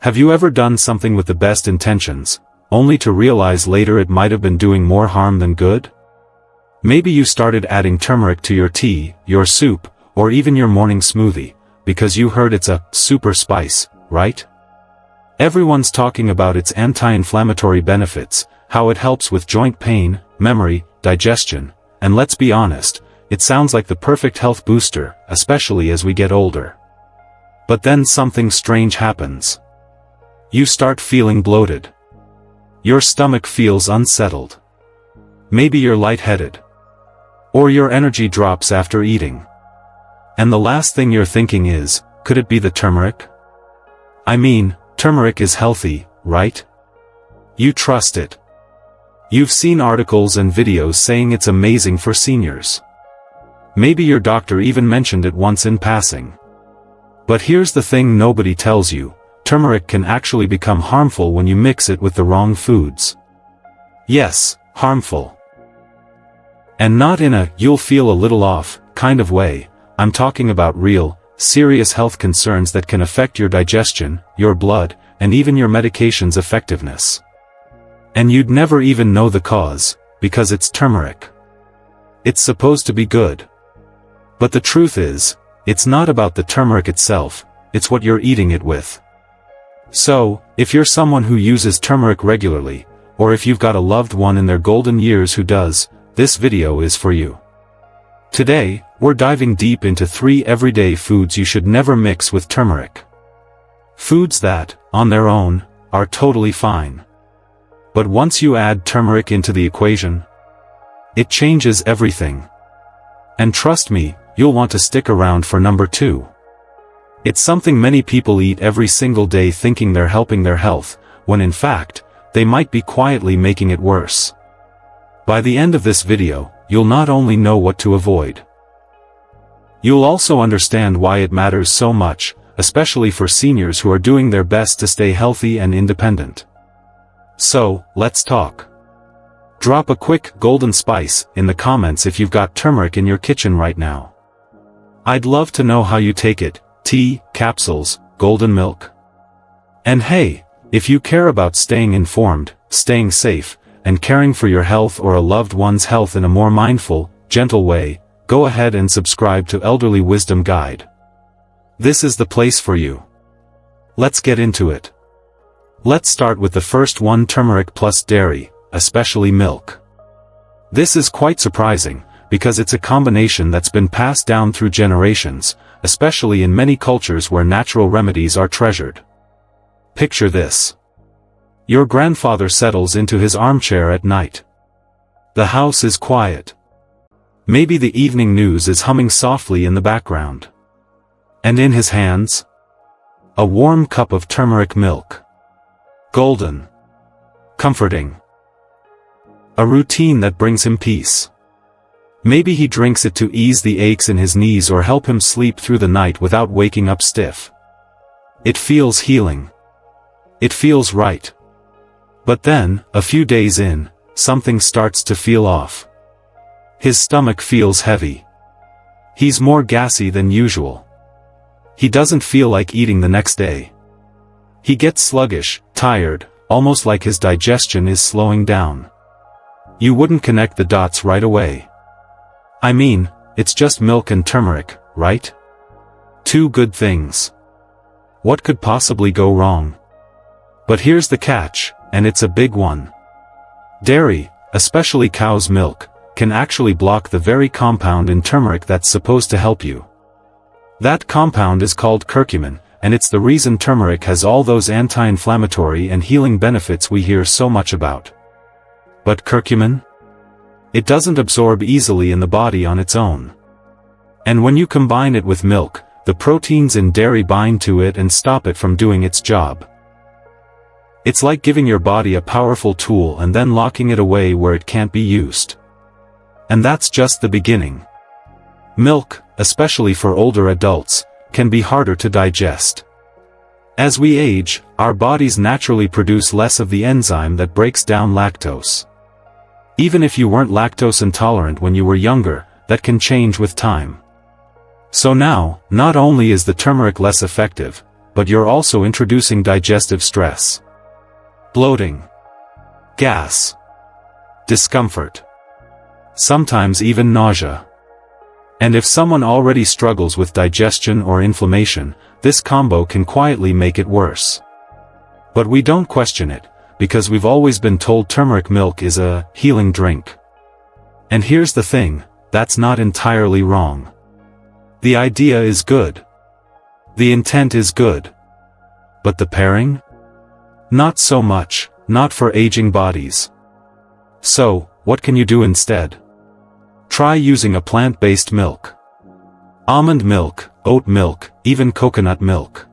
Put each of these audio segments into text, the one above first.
Have you ever done something with the best intentions, only to realize later it might have been doing more harm than good? Maybe you started adding turmeric to your tea, your soup, or even your morning smoothie, because you heard it's a super spice, right? Everyone's talking about its anti-inflammatory benefits, how it helps with joint pain, memory, digestion, and let's be honest, it sounds like the perfect health booster, especially as we get older. But then something strange happens. You start feeling bloated. Your stomach feels unsettled. Maybe you're lightheaded. Or your energy drops after eating. And the last thing you're thinking is, could it be the turmeric? I mean, turmeric is healthy, right? You trust it. You've seen articles and videos saying it's amazing for seniors. Maybe your doctor even mentioned it once in passing. But here's the thing nobody tells you. Turmeric can actually become harmful when you mix it with the wrong foods. Yes, harmful. And not in a, you'll feel a little off, kind of way. I'm talking about real, serious health concerns that can affect your digestion, your blood, and even your medication's effectiveness. And you'd never even know the cause, because it's turmeric. It's supposed to be good. But the truth is, it's not about the turmeric itself, it's what you're eating it with. So, if you're someone who uses turmeric regularly, or if you've got a loved one in their golden years who does, this video is for you. Today, we're diving deep into 3 everyday foods you should never mix with turmeric. Foods that, on their own, are totally fine. But once you add turmeric into the equation, it changes everything. And trust me, you'll want to stick around for number 2. It's something many people eat every single day thinking they're helping their health, when in fact, they might be quietly making it worse. By the end of this video, you'll not only know what to avoid, you'll also understand why it matters so much, especially for seniors who are doing their best to stay healthy and independent. So, let's talk. Drop a quick golden spice in the comments if you've got turmeric in your kitchen right now. I'd love to know how you take it. Tea, capsules, golden milk. And hey, if you care about staying informed, staying safe, and caring for your health or a loved one's health in a more mindful, gentle way, go ahead and subscribe to Elderly Wisdom Guide. This is the place for you. Let's get into it. Let's start with the first one: turmeric plus dairy, especially milk. This is quite surprising, because it's a combination that's been passed down through generations, especially in many cultures where natural remedies are treasured. Picture this. Your grandfather settles into his armchair at night. The house is quiet. Maybe the evening news is humming softly in the background. And in his hands, a warm cup of turmeric milk. Golden. Comforting. A routine that brings him peace. Maybe he drinks it to ease the aches in his knees or help him sleep through the night without waking up stiff. It feels healing. It feels right. But then, a few days in, something starts to feel off. His stomach feels heavy. He's more gassy than usual. He doesn't feel like eating the next day. He gets sluggish, tired, almost like his digestion is slowing down. You wouldn't connect the dots right away. I mean, it's just milk and turmeric, right? 2 good things. What could possibly go wrong? But here's the catch, and it's a big one. Dairy, especially cow's milk, can actually block the very compound in turmeric that's supposed to help you. That compound is called curcumin, and it's the reason turmeric has all those anti-inflammatory and healing benefits we hear so much about. But curcumin? It doesn't absorb easily in the body on its own. And when you combine it with milk, the proteins in dairy bind to it and stop it from doing its job. It's like giving your body a powerful tool and then locking it away where it can't be used. And that's just the beginning. Milk, especially for older adults, can be harder to digest. As we age, our bodies naturally produce less of the enzyme that breaks down lactose. Even if you weren't lactose intolerant when you were younger, that can change with time. So now, not only is the turmeric less effective, but you're also introducing digestive stress. Bloating. Gas. Discomfort. Sometimes even nausea. And if someone already struggles with digestion or inflammation, this combo can quietly make it worse. But we don't question it, because we've always been told turmeric milk is a healing drink. And here's the thing, that's not entirely wrong. The idea is good. The intent is good. But the pairing? Not so much, not for aging bodies. So, what can you do instead? Try using a plant-based milk. Almond milk, oat milk, even coconut milk.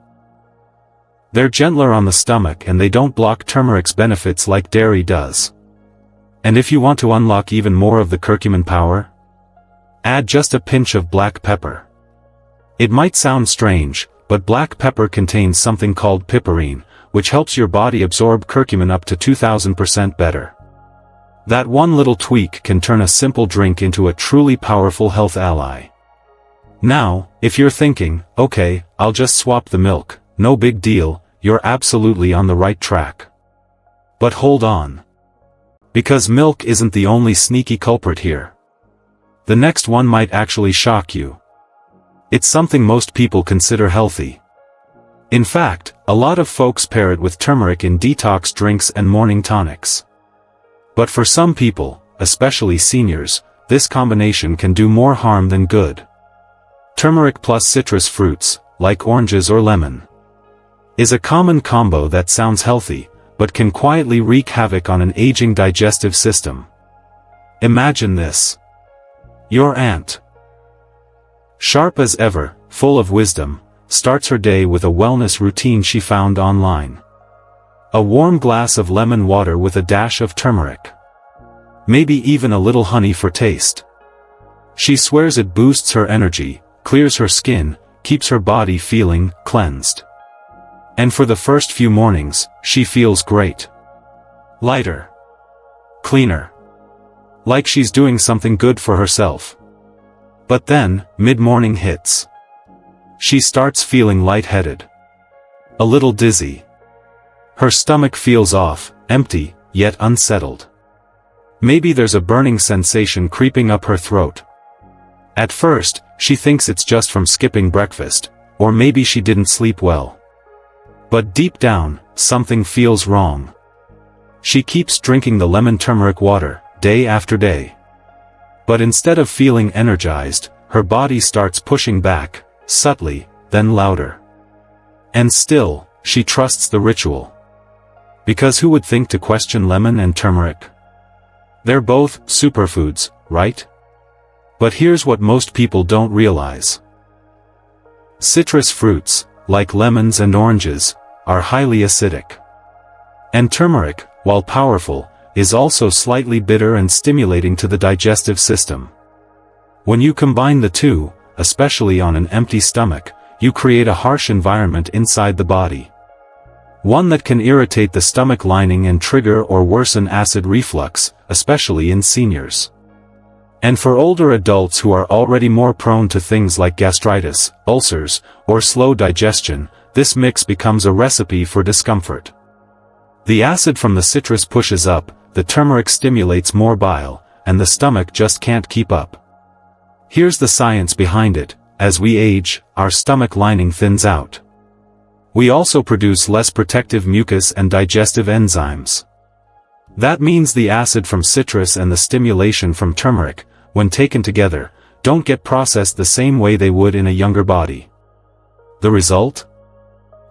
They're gentler on the stomach and they don't block turmeric's benefits like dairy does. And if you want to unlock even more of the curcumin power, add just a pinch of black pepper. It might sound strange, but black pepper contains something called piperine, which helps your body absorb curcumin up to 2000% better. That one little tweak can turn a simple drink into a truly powerful health ally. Now, if you're thinking, okay, I'll just swap the milk, no big deal, you're absolutely on the right track. But hold on. Because milk isn't the only sneaky culprit here. The next one might actually shock you. It's something most people consider healthy. In fact, a lot of folks pair it with turmeric in detox drinks and morning tonics. But for some people, especially seniors, this combination can do more harm than good. Turmeric plus citrus fruits, like oranges or lemon, is a common combo that sounds healthy, but can quietly wreak havoc on an aging digestive system. Imagine this. Your aunt, sharp as ever, full of wisdom, starts her day with a wellness routine she found online. A warm glass of lemon water with a dash of turmeric. Maybe even a little honey for taste. She swears it boosts her energy, clears her skin, keeps her body feeling cleansed. And for the first few mornings, she feels great. Lighter. Cleaner. Like she's doing something good for herself. But then, mid-morning hits. She starts feeling lightheaded. A little dizzy. Her stomach feels off, empty, yet unsettled. Maybe there's a burning sensation creeping up her throat. At first, she thinks it's just from skipping breakfast, or maybe she didn't sleep well. But deep down, something feels wrong. She keeps drinking the lemon turmeric water, day after day. But instead of feeling energized, her body starts pushing back, subtly, then louder. And still, she trusts the ritual. Because who would think to question lemon and turmeric? They're both superfoods, right? But here's what most people don't realize. Citrus fruits, like lemons and oranges, are highly acidic. And turmeric, while powerful, is also slightly bitter and stimulating to the digestive system. When you combine the two, especially on an empty stomach, you create a harsh environment inside the body. One that can irritate the stomach lining and trigger or worsen acid reflux, especially in seniors. And for older adults who are already more prone to things like gastritis, ulcers, or slow digestion, this mix becomes a recipe for discomfort. The acid from the citrus pushes up, the turmeric stimulates more bile, and the stomach just can't keep up. Here's the science behind it: as we age, our stomach lining thins out. We also produce less protective mucus and digestive enzymes. That means the acid from citrus and the stimulation from turmeric, when taken together, don't get processed the same way they would in a younger body. The result?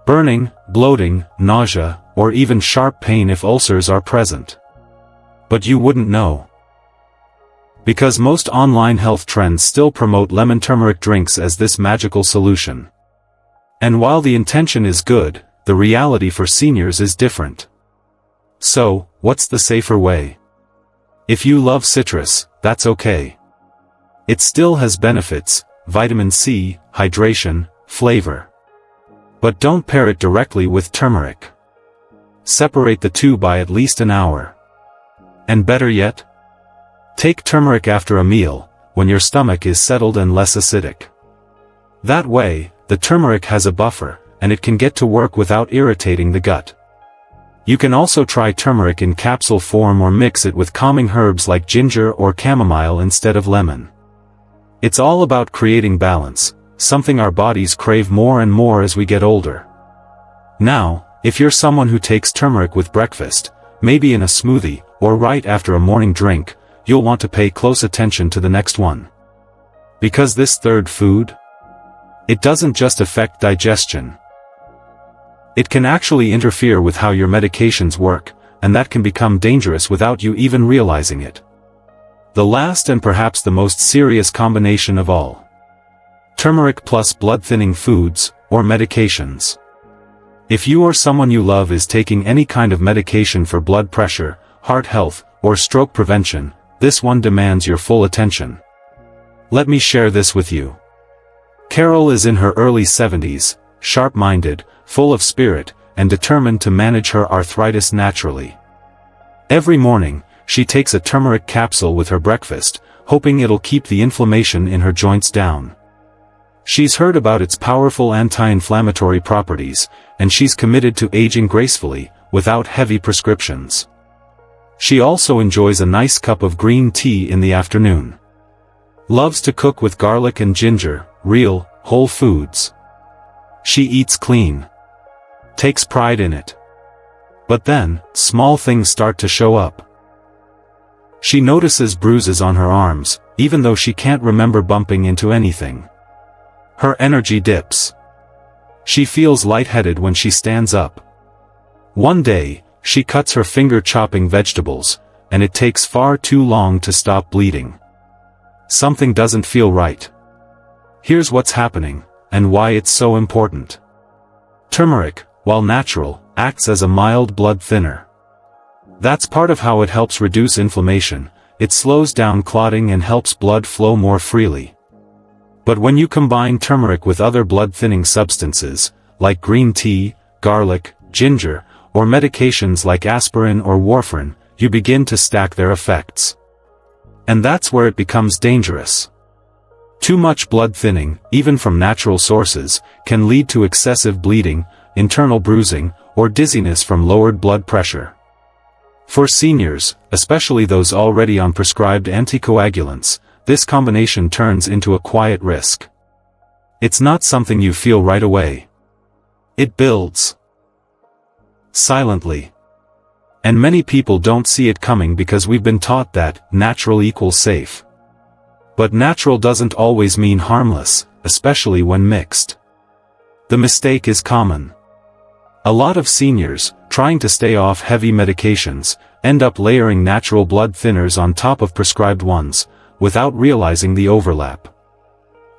Burning, bloating, nausea, or even sharp pain if ulcers are present. But you wouldn't know. Because most online health trends still promote lemon turmeric drinks as this magical solution. And while the intention is good, the reality for seniors is different. So, what's the safer way? If you love citrus, that's okay. It still has benefits: vitamin C, hydration, flavor. But don't pair it directly with turmeric. Separate the two by at least an hour. And better yet, take turmeric after a meal, when your stomach is settled and less acidic. That way, the turmeric has a buffer, and it can get to work without irritating the gut. You can also try turmeric in capsule form or mix it with calming herbs like ginger or chamomile instead of lemon. It's all about creating balance, something our bodies crave more and more as we get older. Now, if you're someone who takes turmeric with breakfast, maybe in a smoothie, or right after a morning drink, you'll want to pay close attention to the next one. Because this third food, it doesn't just affect digestion. It can actually interfere with how your medications work, and that can become dangerous without you even realizing it. The last and perhaps the most serious combination of all. Turmeric plus blood-thinning foods, or medications. If you or someone you love is taking any kind of medication for blood pressure, heart health, or stroke prevention, this one demands your full attention. Let me share this with you. Carol is in her early 70s, sharp-minded, full of spirit, and determined to manage her arthritis naturally. Every morning, she takes a turmeric capsule with her breakfast, hoping it'll keep the inflammation in her joints down. She's heard about its powerful anti-inflammatory properties, and she's committed to aging gracefully, without heavy prescriptions. She also enjoys a nice cup of green tea in the afternoon. Loves to cook with garlic and ginger, real, whole foods. She eats clean. Takes pride in it. But then, small things start to show up. She notices bruises on her arms, even though she can't remember bumping into anything. Her energy dips. She feels lightheaded when she stands up. One day, she cuts her finger chopping vegetables, and it takes far too long to stop bleeding. Something doesn't feel right. Here's what's happening, and why it's so important. Turmeric, while natural, acts as a mild blood thinner. That's part of how it helps reduce inflammation. It slows down clotting and helps blood flow more freely. But when you combine turmeric with other blood-thinning substances, like green tea, garlic, ginger, or medications like aspirin or warfarin, you begin to stack their effects. And that's where it becomes dangerous. Too much blood thinning, even from natural sources, can lead to excessive bleeding, internal bruising, or dizziness from lowered blood pressure. For seniors, especially those already on prescribed anticoagulants, this combination turns into a quiet risk. It's not something you feel right away. It builds silently. And many people don't see it coming because we've been taught that natural equals safe. But natural doesn't always mean harmless, especially when mixed. The mistake is common. A lot of seniors, trying to stay off heavy medications, end up layering natural blood thinners on top of prescribed ones, without realizing the overlap.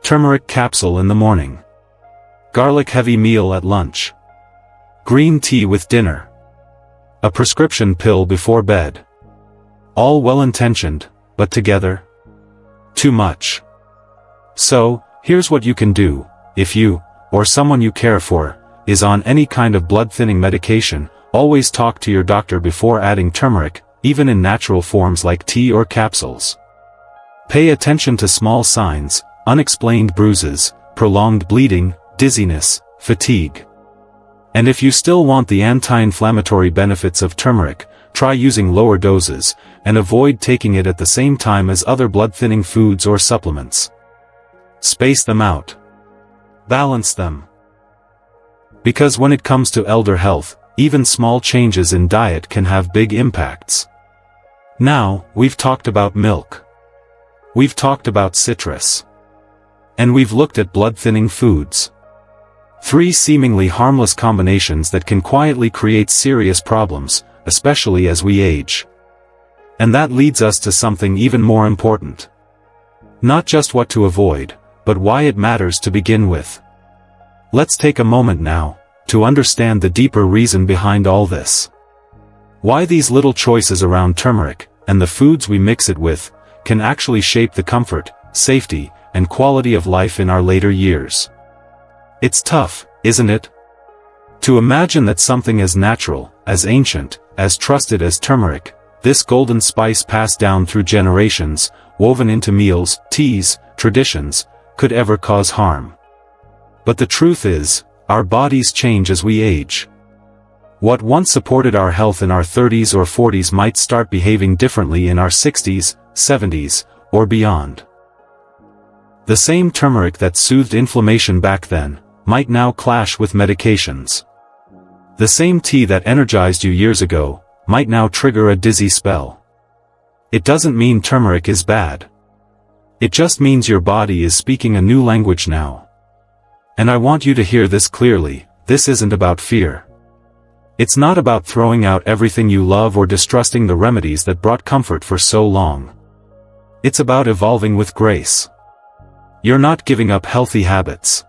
Turmeric capsule in the morning. Garlic heavy meal at lunch. Green tea with dinner. A prescription pill before bed. All well-intentioned, but together? Too much. So, here's what you can do, if you, or someone you care for, is on any kind of blood-thinning medication. Always talk to your doctor before adding turmeric, even in natural forms like tea or capsules. Pay attention to small signs, unexplained bruises, prolonged bleeding, dizziness, fatigue. And if you still want the anti-inflammatory benefits of turmeric, try using lower doses, and avoid taking it at the same time as other blood-thinning foods or supplements. Space them out. Balance them. Because when it comes to elder health, even small changes in diet can have big impacts. Now, we've talked about milk. We've talked about citrus. And we've looked at blood-thinning foods. 3 seemingly harmless combinations that can quietly create serious problems, especially as we age. And that leads us to something even more important. Not just what to avoid, but why it matters to begin with. Let's take a moment now, to understand the deeper reason behind all this. Why these little choices around turmeric, and the foods we mix it with, can actually shape the comfort, safety, and quality of life in our later years. It's tough, isn't it? To imagine that something as natural, as ancient, as trusted as turmeric, this golden spice passed down through generations, woven into meals, teas, traditions, could ever cause harm. But the truth is, our bodies change as we age. What once supported our health in our 30s or 40s might start behaving differently in our 60s, 70s, or beyond. The same turmeric that soothed inflammation back then might now clash with medications. The same tea that energized you years ago might now trigger a dizzy spell. It doesn't mean turmeric is bad. It just means your body is speaking a new language now. And I want you to hear this clearly: this isn't about fear. It's not about throwing out everything you love or distrusting the remedies that brought comfort for so long. It's about evolving with grace. You're not giving up healthy habits.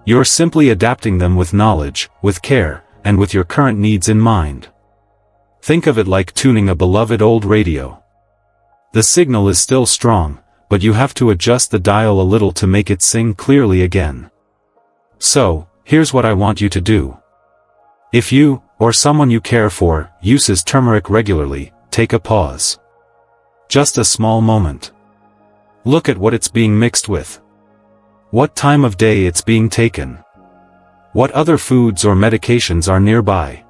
You're simply adapting them with knowledge, with care, and with your current needs in mind. Think of it like tuning a beloved old radio. The signal is still strong, but you have to adjust the dial a little to make it sing clearly again. So, here's what I want you to do. If you, or someone you care for, uses turmeric regularly, take a pause. Just a small moment. Look at what it's being mixed with. What time of day it's being taken. What other foods or medications are nearby.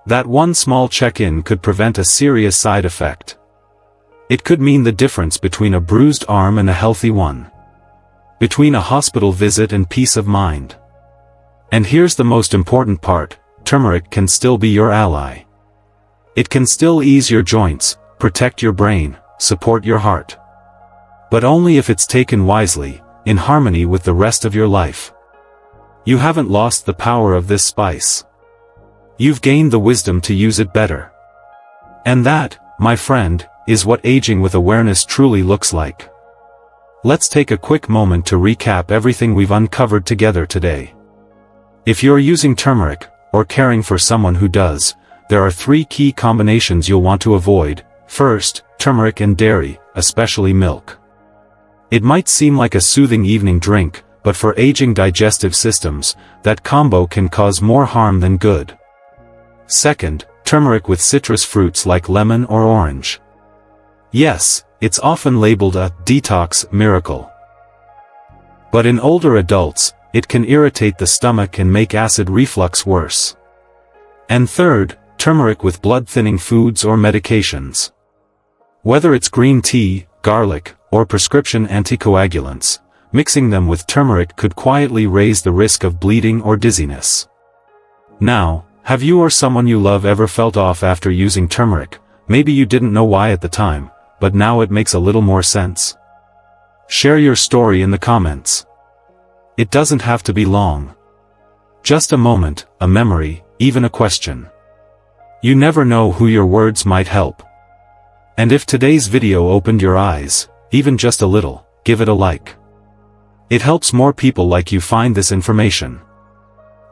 That one small check-in could prevent a serious side effect. It could mean the difference between a bruised arm and a healthy one. Between a hospital visit and peace of mind. And here's the most important part: turmeric can still be your ally. It can still ease your joints, protect your brain, support your heart. But only if it's taken wisely, in harmony with the rest of your life. You haven't lost the power of this spice. You've gained the wisdom to use it better. And that, my friend, is what aging with awareness truly looks like. Let's take a quick moment to recap everything we've uncovered together today. If you're using turmeric, or caring for someone who does, there are 3 key combinations you'll want to avoid. First, turmeric and dairy, especially milk. It might seem like a soothing evening drink, but for aging digestive systems, that combo can cause more harm than good. Second, turmeric with citrus fruits like lemon or orange. Yes, it's often labeled a detox miracle. But in older adults, it can irritate the stomach and make acid reflux worse. And third, turmeric with blood-thinning foods or medications. Whether it's green tea, garlic, or prescription anticoagulants, mixing them with turmeric could quietly raise the risk of bleeding or dizziness. Now, have you or someone you love ever felt off after using turmeric? Maybe you didn't know why at the time, but now it makes a little more sense. Share your story in the comments. It doesn't have to be long. Just a moment, a memory, even a question. You never know who your words might help. And if today's video opened your eyes, even just a little, give it a like. It helps more people like you find this information.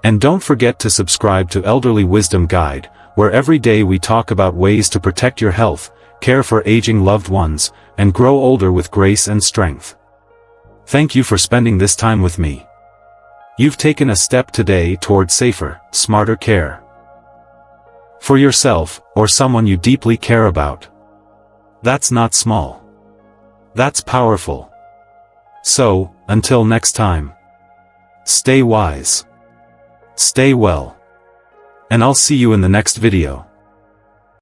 And don't forget to subscribe to Elderly Wisdom Guide, where every day we talk about ways to protect your health, care for aging loved ones, and grow older with grace and strength. Thank you for spending this time with me. You've taken a step today toward safer, smarter care. For yourself, or someone you deeply care about. That's not small. That's powerful. So, until next time. Stay wise. Stay well. And I'll see you in the next video.